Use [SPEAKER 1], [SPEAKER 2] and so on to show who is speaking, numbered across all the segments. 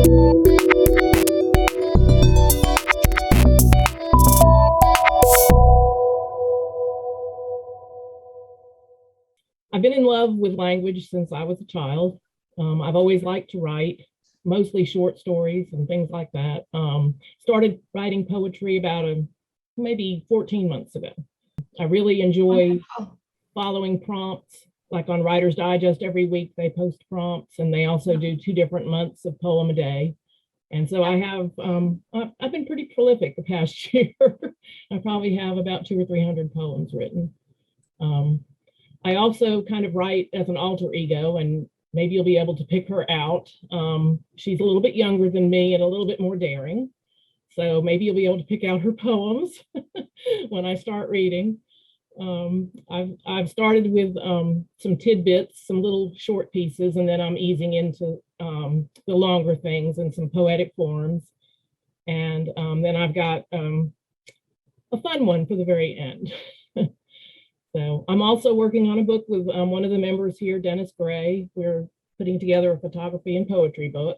[SPEAKER 1] I've been in love with language since I was a child. I've always liked to write, mostly short stories and things like that. Started writing poetry about maybe 14 months ago. I really enjoy following prompts, like on Writer's Digest every week they post prompts, and they also do 2 different months of poem a day. And so I've been pretty prolific the past year. I probably have about 200 or 300 poems written. I also kind of write as an alter ego, and maybe you'll be able to pick her out. She's a little bit younger than me and a little bit more daring. So maybe you'll be able to pick out her poems when I start reading. I've started with some tidbits, some little short pieces, and then I'm easing into the longer things and some poetic forms. And then I've got a fun one for the very end. So I'm also working on a book with one of the members here, Dennis Gray. We're putting together a photography and poetry book.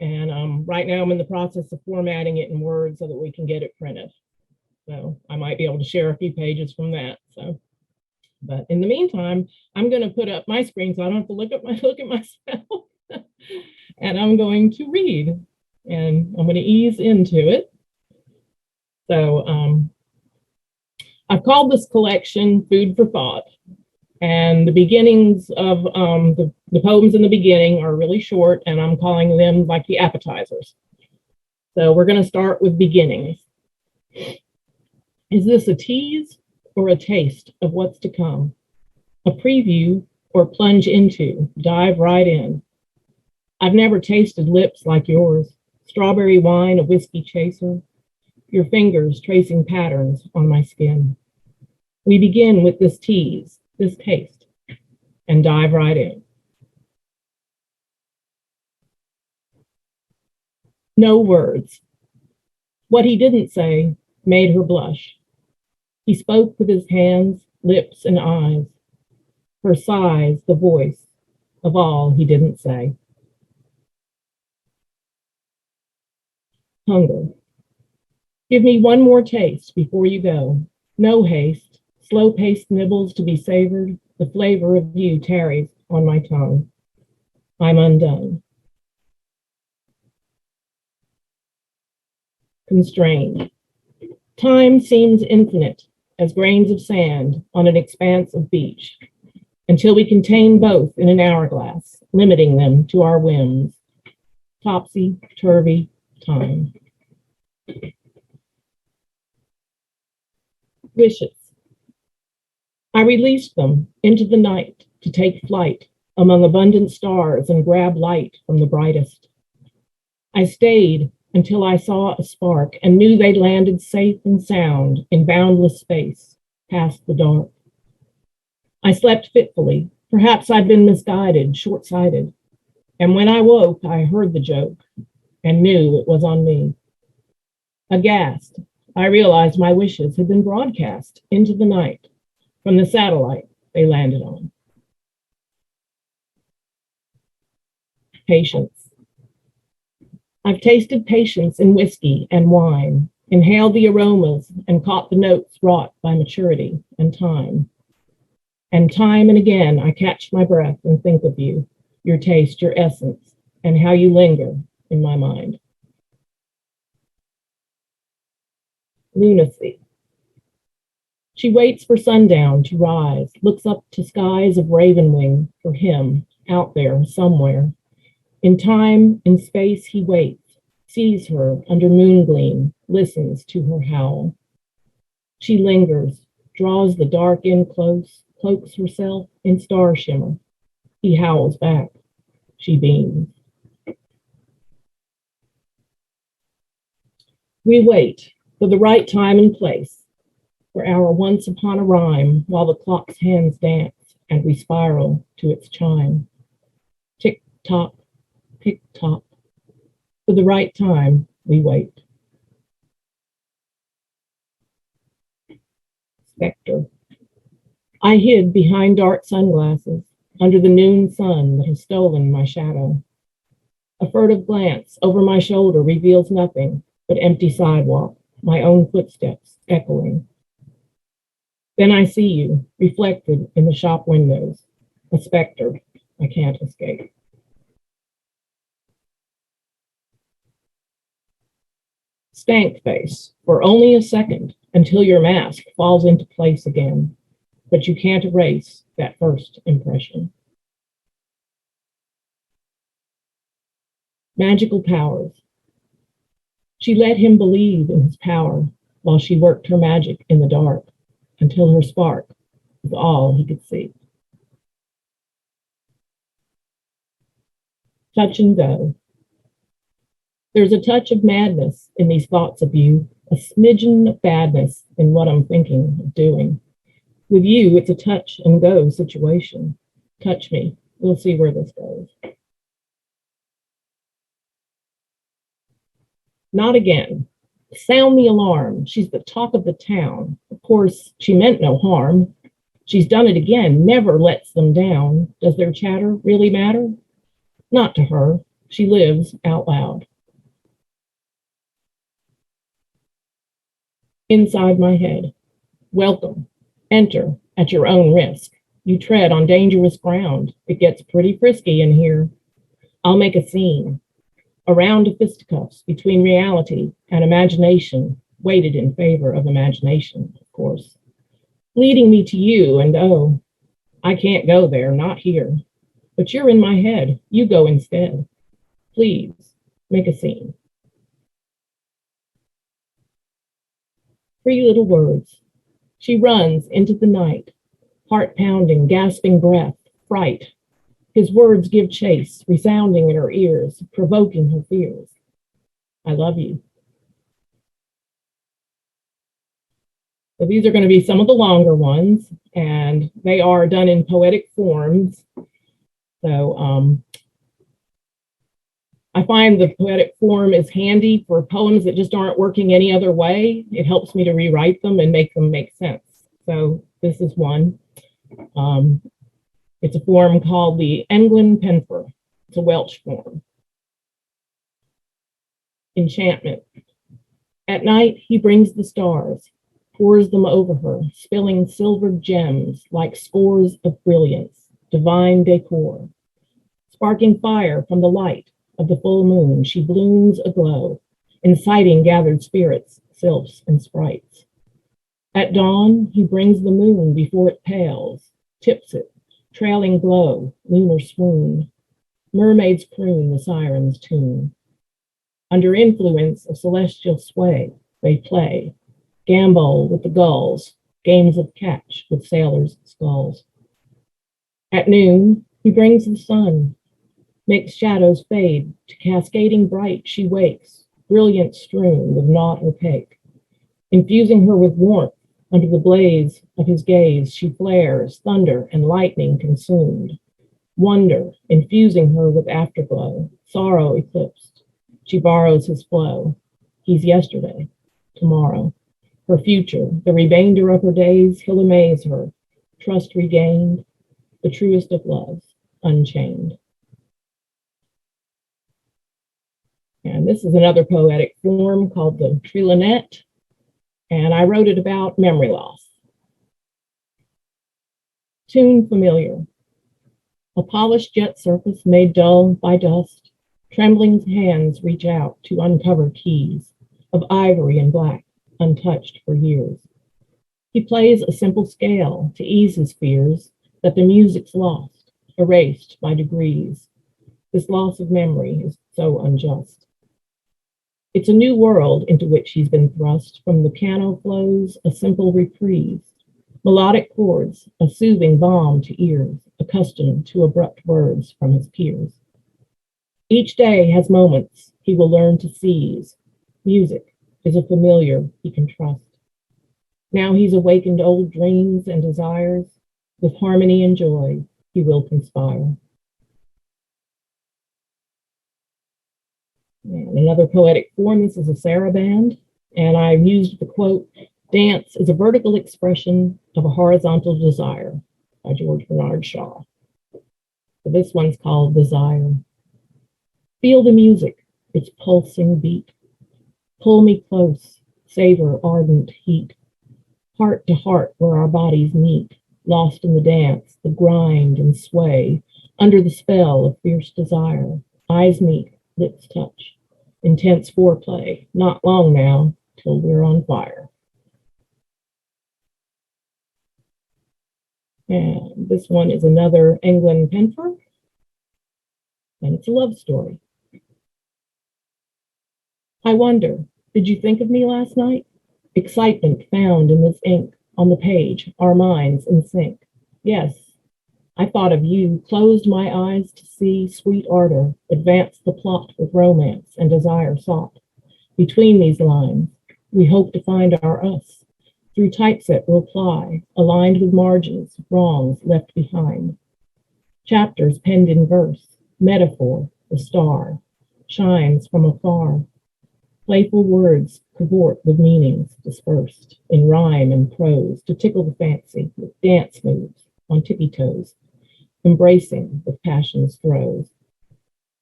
[SPEAKER 1] And right now I'm in the process of formatting it in Word so that we can get it printed. So I might be able to share a few pages from that. So, but in the meantime, I'm going to put up my screen so I don't have to look at myself. And I'm going to read, and I'm going to ease into it. So I've called this collection Food for Thought. And the beginnings of the poems in the beginning are really short, and I'm calling them like the appetizers. So we're going to start with beginnings. Is this a tease or a taste of what's to come? A preview or plunge into, dive right in? I've never tasted lips like yours, strawberry wine, a whiskey chaser, your fingers tracing patterns on my skin. We begin with this tease, this taste, and dive right in. No words. What he didn't say made her blush. He spoke with his hands, lips, and eyes. Her sighs, the voice of all he didn't say. Hunger. Give me one more taste before you go. No haste, slow-paced nibbles to be savored. The flavor of you tarries on my tongue. I'm undone. Constrained. Time seems infinite as grains of sand on an expanse of beach, until we contain both in an hourglass, limiting them to our whims. Topsy-turvy time. Wishes. I released them into the night to take flight among abundant stars and grab light from the brightest. I stayed until I saw a spark and knew they landed safe and sound in boundless space past the dark. I slept fitfully. Perhaps I'd been misguided, short-sighted. And when I woke, I heard the joke and knew it was on me. Aghast, I realized my wishes had been broadcast into the night from the satellite they landed on. Patience. I've tasted patience in whiskey and wine, inhaled the aromas and caught the notes wrought by maturity and time. And time and again, I catch my breath and think of you, your taste, your essence, and how you linger in my mind. Lunacy. She waits for sundown to rise, looks up to skies of raven wing for him out there somewhere. In time, in space, he waits, sees her under moon gleam, listens to her howl. She lingers, draws the dark in close, cloaks herself in star shimmer. He howls back. She beams. We wait for the right time and place, for our once upon a rhyme, while the clock's hands dance and we spiral to its chime. Tick-tock, tick-tock. For the right time, we wait. Spectre. I hid behind dark sunglasses under the noon sun that has stolen my shadow. A furtive glance over my shoulder reveals nothing but empty sidewalk, my own footsteps echoing. Then I see you, reflected in the shop windows, a specter I can't escape. Stank face for only a second until your mask falls into place again, but you can't erase that first impression. Magical powers. She let him believe in his power while she worked her magic in the dark until her spark was all he could see. Touch and go. There's a touch of madness in these thoughts of you, a smidgen of badness in what I'm thinking of doing. With you, it's a touch and go situation. Touch me. We'll see where this goes. Not again. Sound the alarm. She's the talk of the town. Of course, she meant no harm. She's done it again, never lets them down. Does their chatter really matter? Not to her. She lives out loud. Inside my head. Welcome. Enter at your own risk. You tread on dangerous ground. It gets pretty frisky in here. I'll make a scene. A round of fisticuffs between reality and imagination, weighted in favor of imagination, of course. Leading me to you, and oh, I can't go there, not here. But you're in my head. You go instead. Please, make a scene. 3 little words. She runs into the night, heart pounding, gasping breath, fright. His words give chase, resounding in her ears, provoking her fears. I love you. So these are going to be some of the longer ones, and they are done in poetic forms. So I find the poetic form is handy for poems that just aren't working any other way. It helps me to rewrite them and make them make sense. So this is one. It's a form called the Penfer. It's a Welsh form. Enchantment. At night, he brings the stars, pours them over her, spilling silvered gems like scores of brilliance, divine decor. Sparking fire from the light of the full moon, she blooms aglow, inciting gathered spirits, sylphs, and sprites. At dawn, he brings the moon before it pales, tips it, trailing glow, lunar swoon. Mermaids croon the siren's tune. Under influence of celestial sway, they play, gambol with the gulls, games of catch with sailors' skulls. At noon, he brings the sun, makes shadows fade to cascading bright. She wakes, brilliant strewn with naught opaque. Infusing her with warmth under the blaze of his gaze, she flares, thunder and lightning consumed. Wonder infusing her with afterglow, sorrow eclipsed. She borrows his flow. He's yesterday, tomorrow. Her future, the remainder of her days, he'll amaze her. Trust regained, the truest of loves, unchained. And this is another poetic form called the Trilonet, and I wrote it about memory loss. Tune familiar. A polished jet surface made dull by dust, trembling hands reach out to uncover keys of ivory and black, untouched for years. He plays a simple scale to ease his fears that the music's lost, erased by degrees. This loss of memory is so unjust. It's a new world into which he's been thrust. From the piano flows a simple reprieve, melodic chords, a soothing balm to ears, accustomed to abrupt words from his peers. Each day has moments he will learn to seize. Music is a familiar he can trust. Now he's awakened old dreams and desires. With harmony and joy, he will conspire. And another poetic form, this is a saraband, and I used the quote, "Dance is a vertical expression of a horizontal desire," by George Bernard Shaw. So this one's called Desire. Feel the music, its pulsing beat. Pull me close, savor ardent heat. Heart to heart where our bodies meet, lost in the dance, the grind and sway, under the spell of fierce desire. Eyes meet, lips touch. Intense foreplay, not long now, till we're on fire. And this one is another England Penfer, and it's a love story. I wonder, did you think of me last night? Excitement found in this ink on the page, our minds in sync. Yes, I thought of you, closed my eyes to see sweet ardor, advance the plot with romance and desire sought. Between these lines, we hope to find our us. Through typeset we'll ply, aligned with margins, wrongs left behind. Chapters penned in verse, metaphor, the star, shines from afar. Playful words cavort with meanings dispersed in rhyme and prose to tickle the fancy with dance moves on tippy toes, embracing with passion's throes.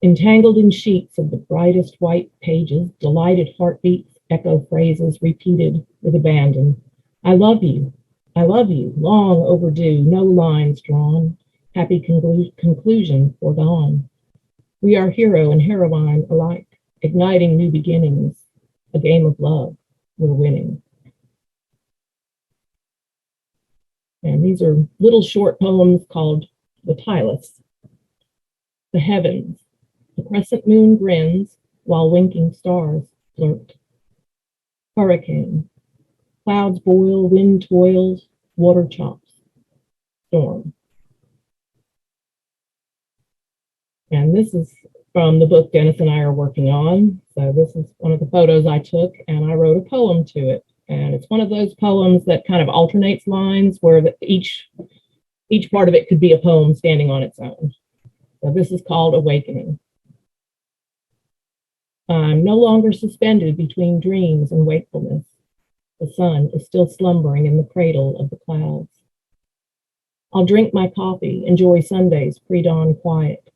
[SPEAKER 1] Entangled in sheets of the brightest white pages, delighted heartbeats echo phrases repeated with abandon. I love you, long overdue, no lines drawn, happy conclusion foregone. We are hero and heroine alike, igniting new beginnings, a game of love, we're winning. And these are little short poems called The Tilus. The heavens, the crescent moon grins while winking stars flirt. Hurricane, clouds boil, wind toils, water chops. Storm. And this is from the book Dennis and I are working on. So this is one of the photos I took, and I wrote a poem to it. And it's one of those poems that kind of alternates lines where each part of it could be a poem standing on its own. So this is called Awakening. I'm no longer suspended between dreams and wakefulness. The sun is still slumbering in the cradle of the clouds. I'll drink my coffee, enjoy Sunday's pre-dawn quiet.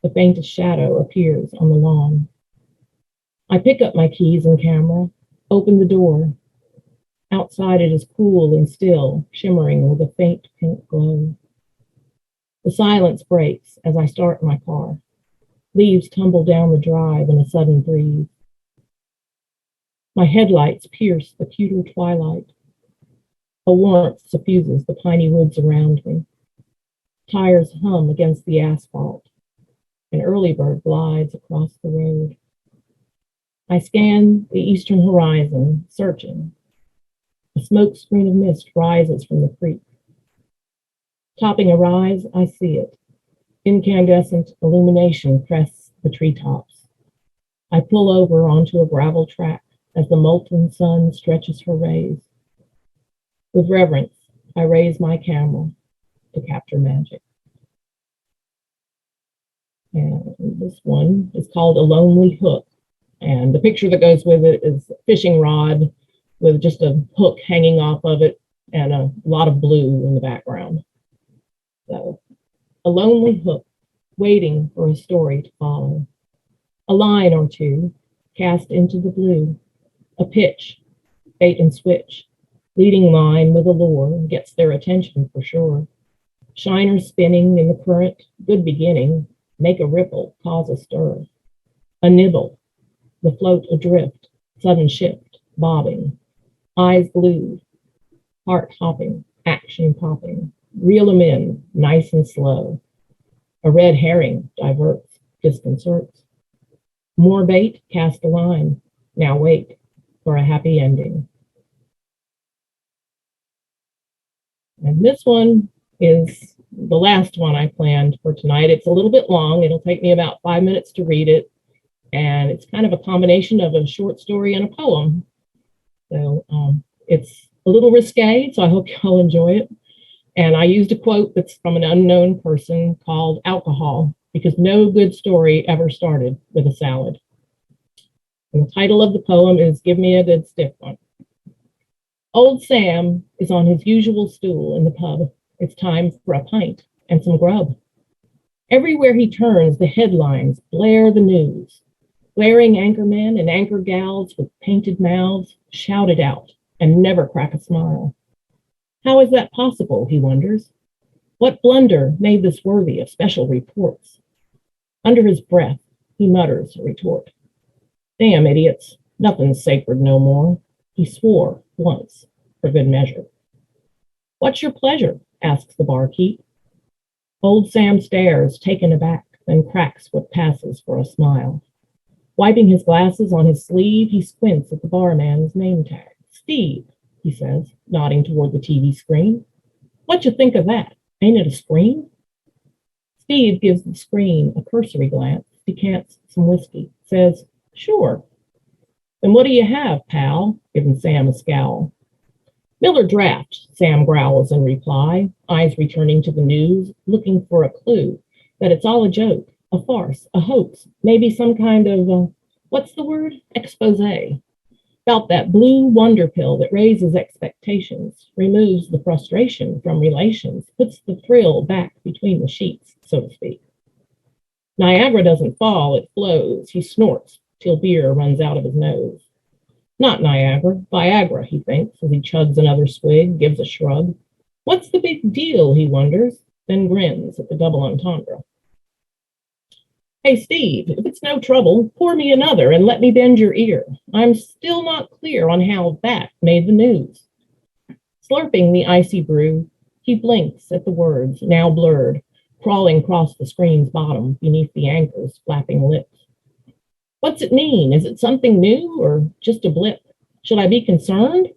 [SPEAKER 1] The faintest shadow appears on the lawn. I pick up my keys and camera, open the door. Outside it is cool and still, shimmering with a faint pink glow. The silence breaks as I start my car. Leaves tumble down the drive in a sudden breeze. My headlights pierce the pewter twilight. A warmth suffuses the piney woods around me. Tires hum against the asphalt. An early bird glides across the road. I scan the eastern horizon, searching. A smoke screen of mist rises from the creek. Topping a rise, I see it. Incandescent illumination crests the treetops. I pull over onto a gravel track as the molten sun stretches her rays. With reverence, I raise my camera to capture magic. And this one is called A Lonely Hook. And the picture that goes with it is a fishing rod with just a hook hanging off of it and a lot of blue in the background. So, a lonely hook, waiting for a story to follow. A line or two cast into the blue. A pitch, bait and switch. Leading line with a lure gets their attention for sure. Shiners spinning in the current, good beginning, make a ripple, cause a stir. A nibble, the float adrift, sudden shift, bobbing. Eyes glued, heart hopping, action popping. Reel 'em in, nice and slow. A red herring diverts, disconcerts. More bait, cast a line. Now wait for a happy ending. And this one is the last one I planned for tonight. It's a little bit long. It'll take me about 5 minutes to read it. And it's kind of a combination of a short story and a poem. So it's a little risque, so I hope y'all enjoy it. And I used a quote that's from an unknown person called alcohol, because no good story ever started with a salad. And the title of the poem is Give Me a Good Stiff One. Old Sam is on his usual stool in the pub. It's time for a pint and some grub. Everywhere he turns, the headlines blare the news. Glaring anchormen and anchor gals with painted mouths shout it out and never crack a smile. How is that possible, he wonders? What blunder made this worthy of special reports? Under his breath, he mutters a retort. Damn idiots, nothing's sacred no more. He swore once, for good measure. What's your pleasure? Asks the barkeep. Old Sam stares, taken aback, then cracks what passes for a smile. Wiping his glasses on his sleeve, he squints at the barman's name tag. Steve, he says, nodding toward the TV screen. What you think of that? Ain't it a screen? Steve gives the screen a cursory glance, decants some whiskey, says, sure. Then what do you have, pal? Giving Sam a scowl. Miller Draft, Sam growls in reply, eyes returning to the news, looking for a clue that it's all a joke, a farce, a hoax, maybe some kind of, what's the word? Expose. About that blue wonder pill that raises expectations, removes the frustration from relations, puts the thrill back between the sheets, so to speak. Niagara doesn't fall, it flows. He snorts till beer runs out of his nose. Not Niagara, Viagra, he thinks, as he chugs another swig, gives a shrug. What's the big deal, he wonders, then grins at the double entendre. Hey, Steve, if it's no trouble, pour me another and let me bend your ear. I'm still not clear on how that made the news. Slurping the icy brew, he blinks at the words, now blurred, crawling across the screen's bottom beneath the anchor's flapping lips. What's it mean? Is it something new or just a blip? Should I be concerned?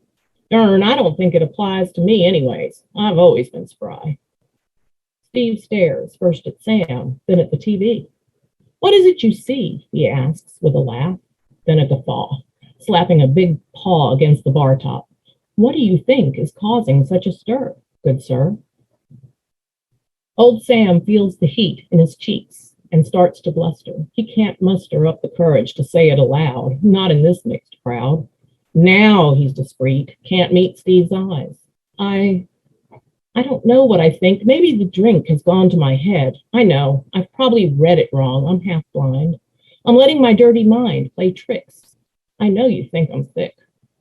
[SPEAKER 1] Darn, I don't think it applies to me anyways. I've always been spry. Steve stares, first at Sam, then at the TV. What is it you see? He asks with a laugh, then a guffaw, slapping a big paw against the bar top. What do you think is causing such a stir, good sir? Old Sam feels the heat in his cheeks and starts to bluster. He can't muster up the courage to say it aloud, not in this mixed crowd. Now he's discreet, can't meet Steve's eyes. I don't know what I think. Maybe the drink has gone to my head. I know, I've probably read it wrong. I'm half blind. I'm letting my dirty mind play tricks. I know you think I'm thick.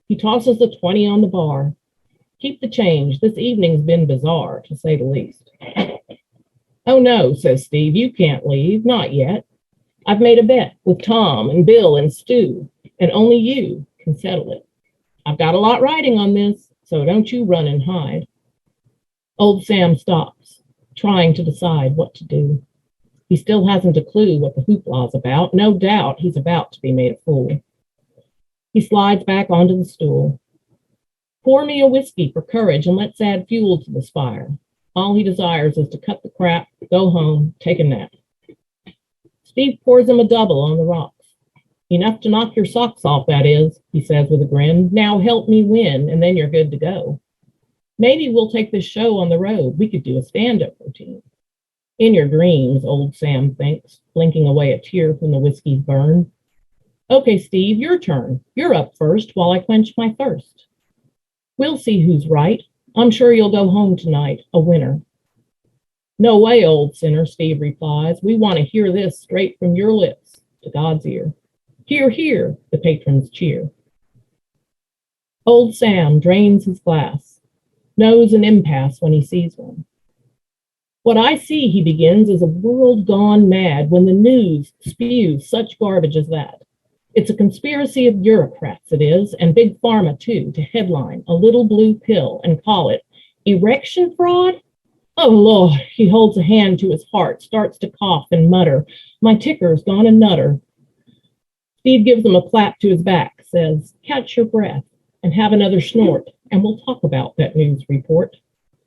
[SPEAKER 1] He tosses the 20 on the bar. Keep the change. This evening's been bizarre, to say the least. Oh no, says Steve, you can't leave, not yet. I've made a bet with Tom and Bill and Stu, and only you can settle it. I've got a lot riding on this, so don't you run and hide. Old Sam stops, trying to decide what to do. He still hasn't a clue what the hoopla's about. No doubt he's about to be made a fool. He slides back onto the stool. Pour me a whiskey for courage and let's add fuel to this fire. All he desires is to cut the crap, go home, take a nap. Steve pours him a double on the rocks. Enough to knock your socks off, that is, he says with a grin. Now help me win, and then you're good to go. Maybe we'll take this show on the road. We could do a stand-up routine. In your dreams, old Sam thinks, blinking away a tear from the whiskey's burn. Okay, Steve, your turn. You're up first while I quench my thirst. We'll see who's right. I'm sure you'll go home tonight, a winner. No way, old sinner, Steve replies. We want to hear this straight from your lips to God's ear. Hear, hear, the patrons cheer. Old Sam drains his glass, knows an impasse when he sees one. What I see, he begins, is a world gone mad when the news spews such garbage as that. It's a conspiracy of bureaucrats, it is, and big pharma, too, to headline a little blue pill and call it erection fraud? Oh, Lord, he holds a hand to his heart, starts to cough and mutter. My ticker's gone a nutter. Steve gives him a clap to his back, says, catch your breath and have another snort, and we'll talk about that news report.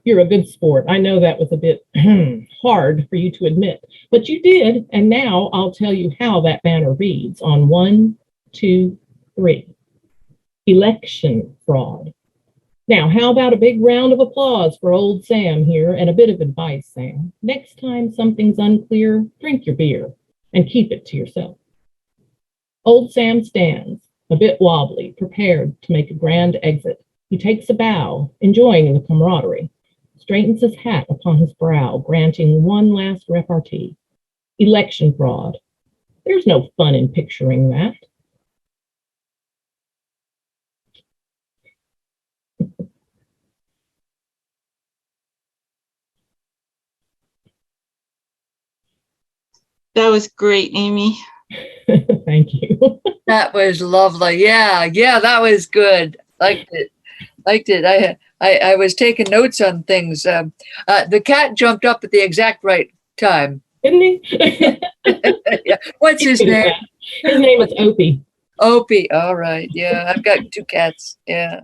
[SPEAKER 1] You're a good sport. I know that was a bit hard for you to admit, but you did, and now I'll tell you how that banner reads on 1, 2, 3. Election fraud. Now, how about a big round of applause for old Sam here, and a bit of advice, Sam. Next time something's unclear, drink your beer and keep it to yourself. Old Sam stands, a bit wobbly, prepared to make a grand exit. He takes a bow, enjoying the camaraderie, straightens his hat upon his brow, granting one last repartee. election fraud. There's no fun in picturing that.
[SPEAKER 2] That was great, Amy.
[SPEAKER 1] Thank you.
[SPEAKER 3] That was lovely. Yeah, that was good. Liked it. I was taking notes on things. The cat jumped up at the exact right time.
[SPEAKER 1] Didn't he?
[SPEAKER 3] Yeah. What's his name?
[SPEAKER 1] His name is Opie.
[SPEAKER 3] Opie. All right. Yeah, I've got 2 cats. Yeah.